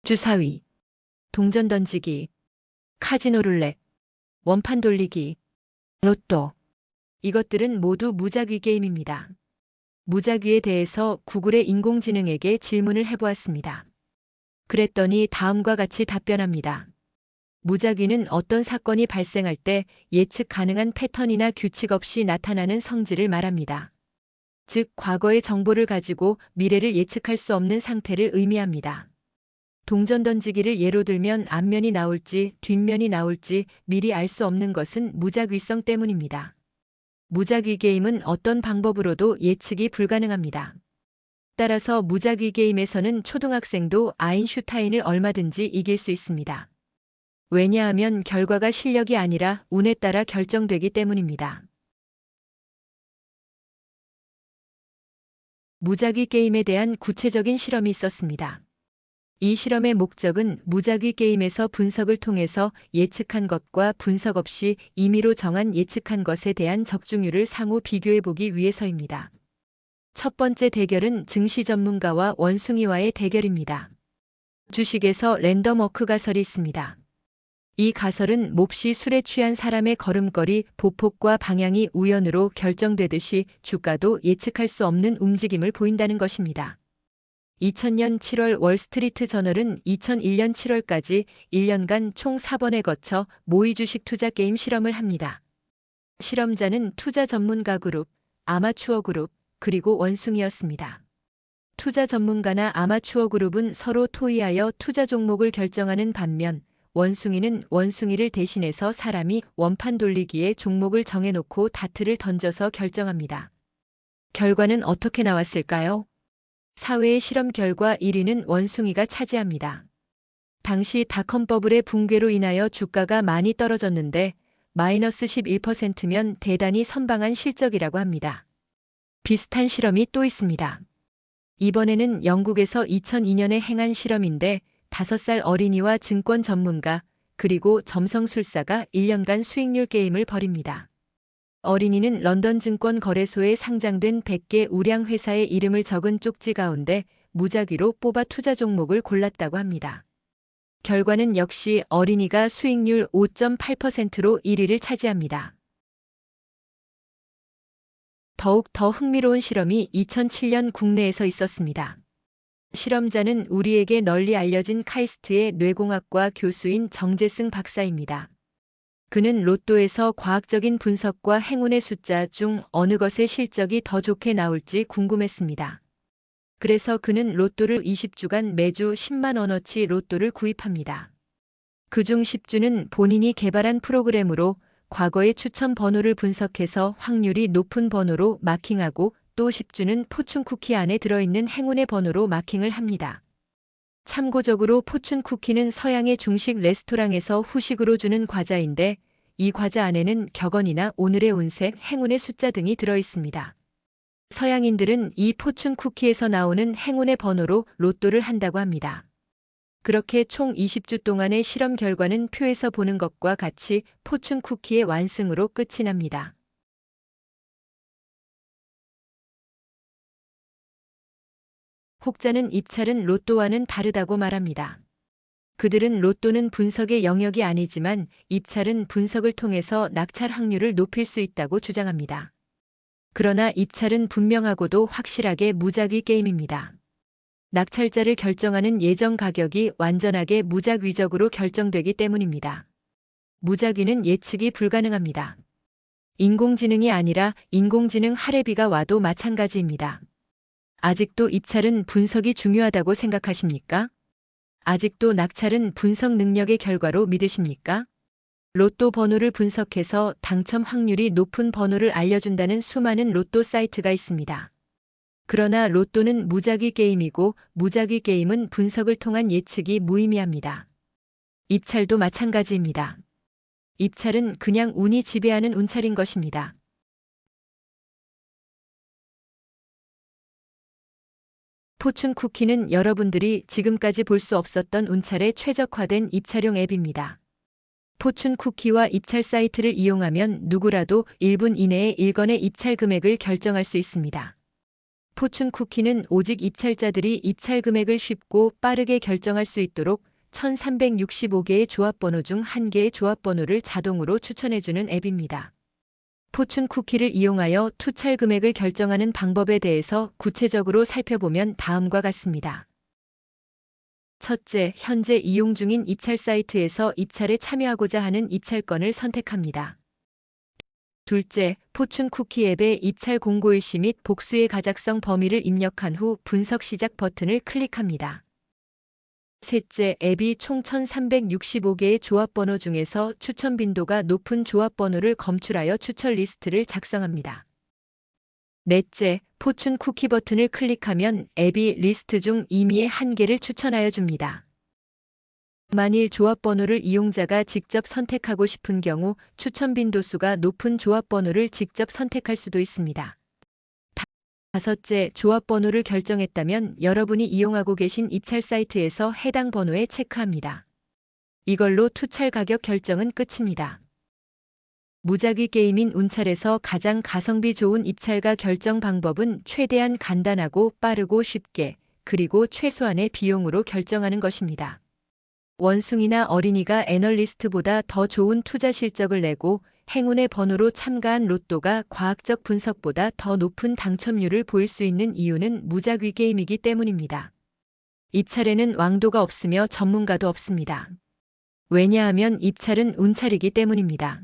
주사위, 동전 던지기, 카지노 룰렛, 원판 돌리기, 로또. 이것들은 모두 무작위 게임입니다. 무작위에 대해서 구글의 인공지능에게 질문을 해보았습니다. 그랬더니 다음과 같이 답변합니다. 무작위는 어떤 사건이 발생할 때 예측 가능한 패턴이나 규칙 없이 나타나는 성질을 말합니다. 즉, 과거의 정보를 가지고 미래를 예측할 수 없는 상태를 의미합니다. 동전 던지기를 예로 들면 앞면이 나올지 뒷면이 나올지 미리 알 수 없는 것은 무작위성 때문입니다. 무작위 게임은 어떤 방법으로도 예측이 불가능합니다. 따라서 무작위 게임에서는 초등학생도 아인슈타인을 얼마든지 이길 수 있습니다. 왜냐하면 결과가 실력이 아니라 운에 따라 결정되기 때문입니다. 무작위 게임에 대한 구체적인 실험이 있었습니다. 이 실험의 목적은 무작위 게임에서 분석을 통해서 예측한 것과 분석 없이 임의로 정한 예측한 것에 대한 적중률을 상호 비교해 보기 위해서입니다. 첫 번째 대결은 증시 전문가와 원숭이와의 대결입니다. 주식에서 랜덤 워크 가설이 있습니다. 이 가설은 몹시 술에 취한 사람의 걸음걸이, 보폭과 방향이 우연으로 결정되듯이 주가도 예측할 수 없는 움직임을 보인다는 것입니다. 2000년 7월 월스트리트 저널은 2001년 7월까지 1년간 총 4번에 거쳐 모의 주식 투자 게임 실험을 합니다. 실험자는 투자 전문가 그룹, 아마추어 그룹, 그리고 원숭이였습니다. 투자 전문가나 아마추어 그룹은 서로 토의하여 투자 종목을 결정하는 반면 원숭이는 원숭이를 대신해서 사람이 원판 돌리기에 종목을 정해놓고 다트를 던져서 결정합니다. 결과는 어떻게 나왔을까요? 사회의 실험 결과 1위는 원숭이가 차지합니다. 당시 닷컴버블의 붕괴로 인하여 주가가 많이 떨어졌는데 마이너스 11%면 대단히 선방한 실적이라고 합니다. 비슷한 실험이 또 있습니다. 이번에는 영국에서 2002년에 행한 실험인데 5살 어린이와 증권 전문가 그리고 점성술사가 1년간 수익률 게임을 벌입니다. 어린이는 런던 증권 거래소에 상장된 100개 우량 회사의 이름을 적은 쪽지 가운데 무작위로 뽑아 투자 종목을 골랐다고 합니다. 결과는 역시 어린이가 수익률 5.8%로 1위를 차지합니다. 더욱 더 흥미로운 실험이 2007년 국내에서 있었습니다. 실험자는 우리에게 널리 알려진 카이스트의 뇌공학과 교수인 정재승 박사입니다. 그는 로또에서 과학적인 분석과 행운의 숫자 중 어느 것의 실적이 더 좋게 나올지 궁금했습니다. 그래서 그는 로또를 20주간 매주 10만 원어치 로또를 구입합니다. 그중 10주는 본인이 개발한 프로그램으로 과거의 추천 번호를 분석해서 확률이 높은 번호로 마킹하고 또 10주는 포춘 쿠키 안에 들어있는 행운의 번호로 마킹을 합니다. 참고적으로 포춘 쿠키는 서양의 중식 레스토랑에서 후식으로 주는 과자인데 이 과자 안에는 격언이나 오늘의 운세, 행운의 숫자 등이 들어있습니다. 서양인들은 이 포춘 쿠키에서 나오는 행운의 번호로 로또를 한다고 합니다. 그렇게 총 20주 동안의 실험 결과는 표에서 보는 것과 같이 포춘 쿠키의 완승으로 끝이 납니다. 혹자는 입찰은 로또와는 다르다고 말합니다. 그들은 로또는 분석의 영역이 아니지만 입찰은 분석을 통해서 낙찰 확률을 높일 수 있다고 주장합니다. 그러나 입찰은 분명하고도 확실하게 무작위 게임입니다. 낙찰자를 결정하는 예정 가격이 완전하게 무작위적으로 결정되기 때문입니다. 무작위는 예측이 불가능합니다. 인공지능이 아니라 인공지능 할애비가 와도 마찬가지입니다. 아직도 입찰은 분석이 중요하다고 생각하십니까? 아직도 낙찰은 분석 능력의 결과로 믿으십니까? 로또 번호를 분석해서 당첨 확률이 높은 번호를 알려준다는 수많은 로또 사이트가 있습니다. 그러나 로또는 무작위 게임이고 무작위 게임은 분석을 통한 예측이 무의미합니다. 입찰도 마찬가지입니다. 입찰은 그냥 운이 지배하는 운찰인 것입니다. 포춘 쿠키는 여러분들이 지금까지 볼 수 없었던 운찰에 최적화된 입찰용 앱입니다. 포춘 쿠키와 입찰 사이트를 이용하면 누구라도 1분 이내에 1건의 입찰 금액을 결정할 수 있습니다. 포춘 쿠키는 오직 입찰자들이 입찰 금액을 쉽고 빠르게 결정할 수 있도록 1365개의 조합번호 중 1개의 조합번호를 자동으로 추천해주는 앱입니다. 포춘 쿠키를 이용하여 투찰 금액을 결정하는 방법에 대해서 구체적으로 살펴보면 다음과 같습니다. 첫째, 현재 이용 중인 입찰 사이트에서 입찰에 참여하고자 하는 입찰건을 선택합니다. 둘째, 포춘 쿠키 앱의 입찰 공고일시 및 복수의 가작성 범위를 입력한 후 분석 시작 버튼을 클릭합니다. 셋째, 앱이 총 1365개의 조합번호 중에서 추천 빈도가 높은 조합번호를 검출하여 추천 리스트를 작성합니다. 넷째, 포춘 쿠키 버튼을 클릭하면 앱이 리스트 중 임의의 1개를 추천하여 줍니다. 만일 조합번호를 이용자가 직접 선택하고 싶은 경우 추천 빈도수가 높은 조합번호를 직접 선택할 수도 있습니다. 다섯째, 조합번호를 결정했다면 여러분이 이용하고 계신 입찰 사이트에서 해당 번호에 체크합니다. 이걸로 투찰 가격 결정은 끝입니다. 무작위 게임인 운찰에서 가장 가성비 좋은 입찰가 결정 방법은 최대한 간단하고 빠르고 쉽게, 그리고 최소한의 비용으로 결정하는 것입니다. 원숭이나 어린이가 애널리스트보다 더 좋은 투자 실적을 내고 행운의 번호로 참가한 로또가 과학적 분석보다 더 높은 당첨률을 보일 수 있는 이유는 무작위 게임이기 때문입니다. 입찰에는 왕도가 없으며 전문가도 없습니다. 왜냐하면 입찰은 운찰이기 때문입니다.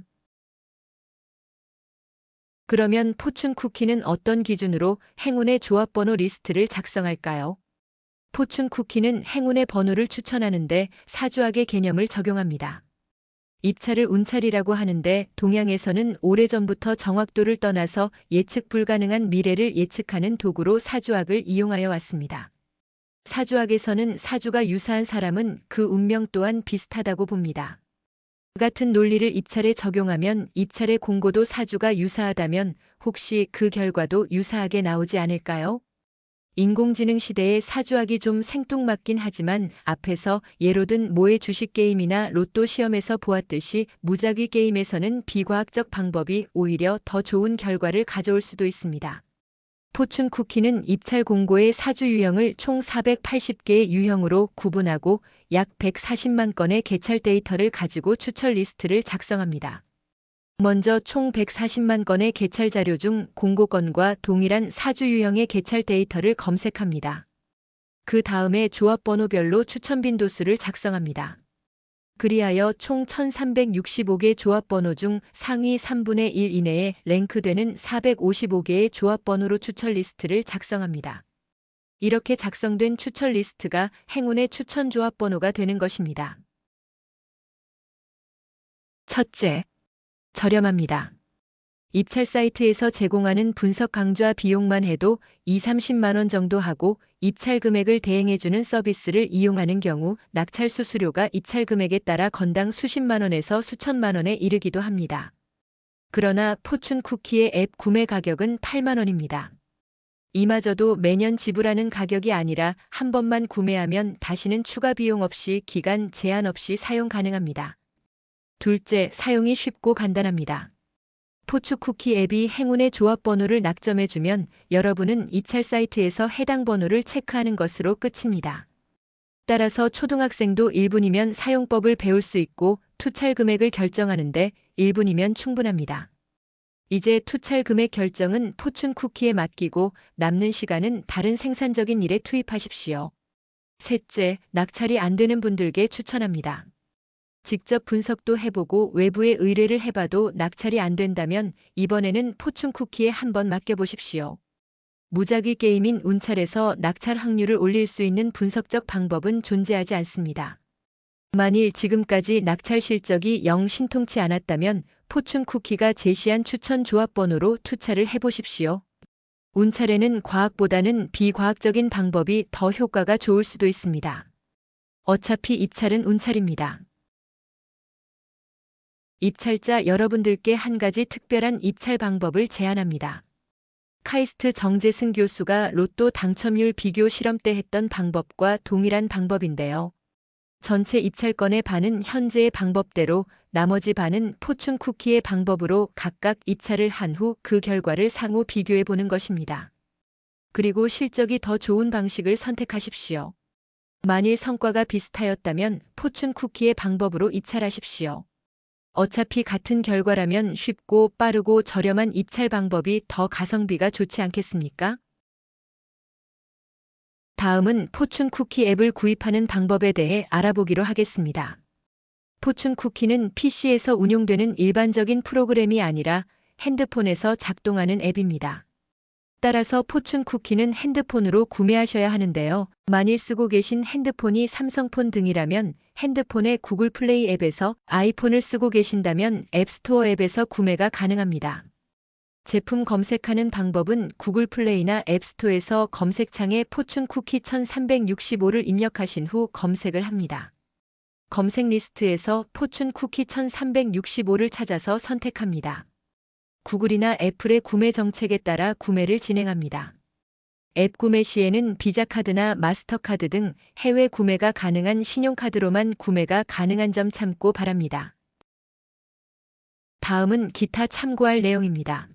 그러면 포춘 쿠키는 어떤 기준으로 행운의 조합번호 리스트를 작성할까요? 포춘 쿠키는 행운의 번호를 추천하는데 사주학의 개념을 적용합니다. 입찰을 운찰이라고 하는데 동양에서는 오래전부터 정확도를 떠나서 예측 불가능한 미래를 예측하는 도구로 사주학을 이용하여 왔습니다. 사주학에서는 사주가 유사한 사람은 그 운명 또한 비슷하다고 봅니다. 같은 논리를 입찰에 적용하면 입찰의 공고도 사주가 유사하다면 혹시 그 결과도 유사하게 나오지 않을까요? 인공지능 시대의 사주학이 좀 생뚱맞긴 하지만 앞에서 예로 든 모의 주식 게임이나 로또 시험에서 보았듯이 무작위 게임에서는 비과학적 방법이 오히려 더 좋은 결과를 가져올 수도 있습니다. 포춘 쿠키는 입찰 공고의 사주 유형을 총 480개의 유형으로 구분하고 약 140만 건의 개찰 데이터를 가지고 추천 리스트를 작성합니다. 먼저 총 140만 건의 개찰 자료 중 공고건과 동일한 사주 유형의 개찰 데이터를 검색합니다. 그 다음에 조합번호별로 추천 빈도수를 작성합니다. 그리하여 총 1365개 조합번호 중 상위 3분의 1 이내에 랭크되는 455개의 조합번호로 추천 리스트를 작성합니다. 이렇게 작성된 추천 리스트가 행운의 추천 조합번호가 되는 것입니다. 첫째, 저렴합니다. 입찰 사이트에서 제공하는 분석 강좌 비용만 해도 20~30만 원 정도 하고 입찰 금액을 대행해주는 서비스를 이용하는 경우 낙찰 수수료가 입찰 금액에 따라 건당 수십만 원에서 수천만 원에 이르기도 합니다. 그러나 포춘 쿠키의 앱 구매 가격은 8만 원입니다. 이마저도 매년 지불하는 가격이 아니라 한 번만 구매하면 다시는 추가 비용 없이 기간 제한 없이 사용 가능합니다. 둘째, 사용이 쉽고 간단합니다. 포춘 쿠키 앱이 행운의 조합번호를 낙점해주면 여러분은 입찰 사이트에서 해당 번호를 체크하는 것으로 끝입니다. 따라서 초등학생도 1분이면 사용법을 배울 수 있고 투찰 금액을 결정하는데 1분이면 충분합니다. 이제 투찰 금액 결정은 포춘 쿠키에 맡기고 남는 시간은 다른 생산적인 일에 투입하십시오. 셋째, 낙찰이 안 되는 분들께 추천합니다. 직접 분석도 해보고 외부에 의뢰를 해봐도 낙찰이 안 된다면 이번에는 포춘 쿠키에 한번 맡겨보십시오. 무작위 게임인 운찰에서 낙찰 확률을 올릴 수 있는 분석적 방법은 존재하지 않습니다. 만일 지금까지 낙찰 실적이 영 신통치 않았다면 포춘 쿠키가 제시한 추천 조합번호로 투찰을 해보십시오. 운찰에는 과학보다는 비과학적인 방법이 더 효과가 좋을 수도 있습니다. 어차피 입찰은 운찰입니다. 입찰자 여러분들께 한 가지 특별한 입찰 방법을 제안합니다. 카이스트 정재승 교수가 로또 당첨률 비교 실험 때 했던 방법과 동일한 방법인데요. 전체 입찰건의 반은 현재의 방법대로, 나머지 반은 포춘 쿠키의 방법으로 각각 입찰을 한 후 그 결과를 상호 비교해 보는 것입니다. 그리고 실적이 더 좋은 방식을 선택하십시오. 만일 성과가 비슷하였다면 포춘 쿠키의 방법으로 입찰하십시오. 어차피 같은 결과라면 쉽고 빠르고 저렴한 입찰 방법이 더 가성비가 좋지 않겠습니까? 다음은 포춘 쿠키 앱을 구입하는 방법에 대해 알아보기로 하겠습니다. 포춘 쿠키는 PC에서 운용되는 일반적인 프로그램이 아니라 핸드폰에서 작동하는 앱입니다. 따라서 포춘 쿠키는 핸드폰으로 구매하셔야 하는데요. 만일 쓰고 계신 핸드폰이 삼성폰 등이라면 핸드폰의 구글 플레이 앱에서, 아이폰을 쓰고 계신다면 앱스토어 앱에서 구매가 가능합니다. 제품 검색하는 방법은 구글 플레이나 앱스토어에서 검색창에 포춘 쿠키 1365를 입력하신 후 검색을 합니다. 검색 리스트에서 포춘 쿠키 1365를 찾아서 선택합니다. 구글이나 애플의 구매 정책에 따라 구매를 진행합니다. 앱 구매 시에는 비자카드나 마스터카드 등 해외 구매가 가능한 신용카드로만 구매가 가능한 점 참고 바랍니다. 다음은 기타 참고할 내용입니다.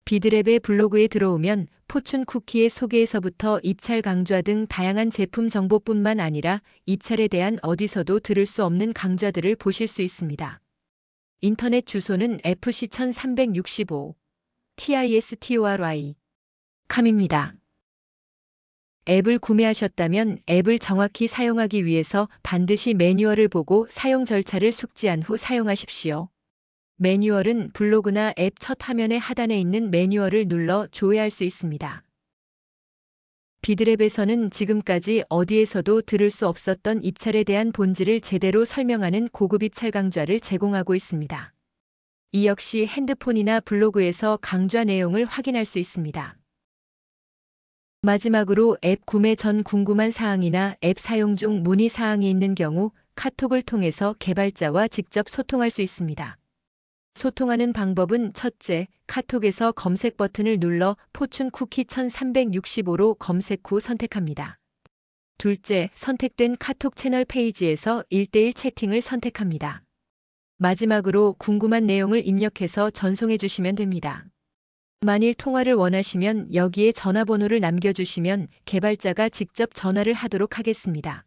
비드랩의 블로그에 들어오면 포춘 쿠키의 소개에서부터 입찰 강좌 등 다양한 제품 정보뿐만 아니라 입찰에 대한 어디서도 들을 수 없는 강좌들을 보실 수 있습니다. 인터넷 주소는 fc1365 tistory.com입니다. 앱을 구매하셨다면 앱을 정확히 사용하기 위해서 반드시 매뉴얼을 보고 사용 절차를 숙지한 후 사용하십시오. 매뉴얼은 블로그나 앱 첫 화면의 하단에 있는 매뉴얼을 눌러 조회할 수 있습니다. 비드랩에서는 지금까지 어디에서도 들을 수 없었던 입찰에 대한 본질을 제대로 설명하는 고급 입찰 강좌를 제공하고 있습니다. 이 역시 핸드폰이나 블로그에서 강좌 내용을 확인할 수 있습니다. 마지막으로 앱 구매 전 궁금한 사항이나 앱 사용 중 문의 사항이 있는 경우 카톡을 통해서 개발자와 직접 소통할 수 있습니다. 소통하는 방법은 첫째, 카톡에서 검색 버튼을 눌러 포춘 쿠키 1365로 검색 후 선택합니다. 둘째, 선택된 카톡 채널 페이지에서 1:1 채팅을 선택합니다. 마지막으로 궁금한 내용을 입력해서 전송해 주시면 됩니다. 만일 통화를 원하시면 여기에 전화번호를 남겨주시면 개발자가 직접 전화를 하도록 하겠습니다.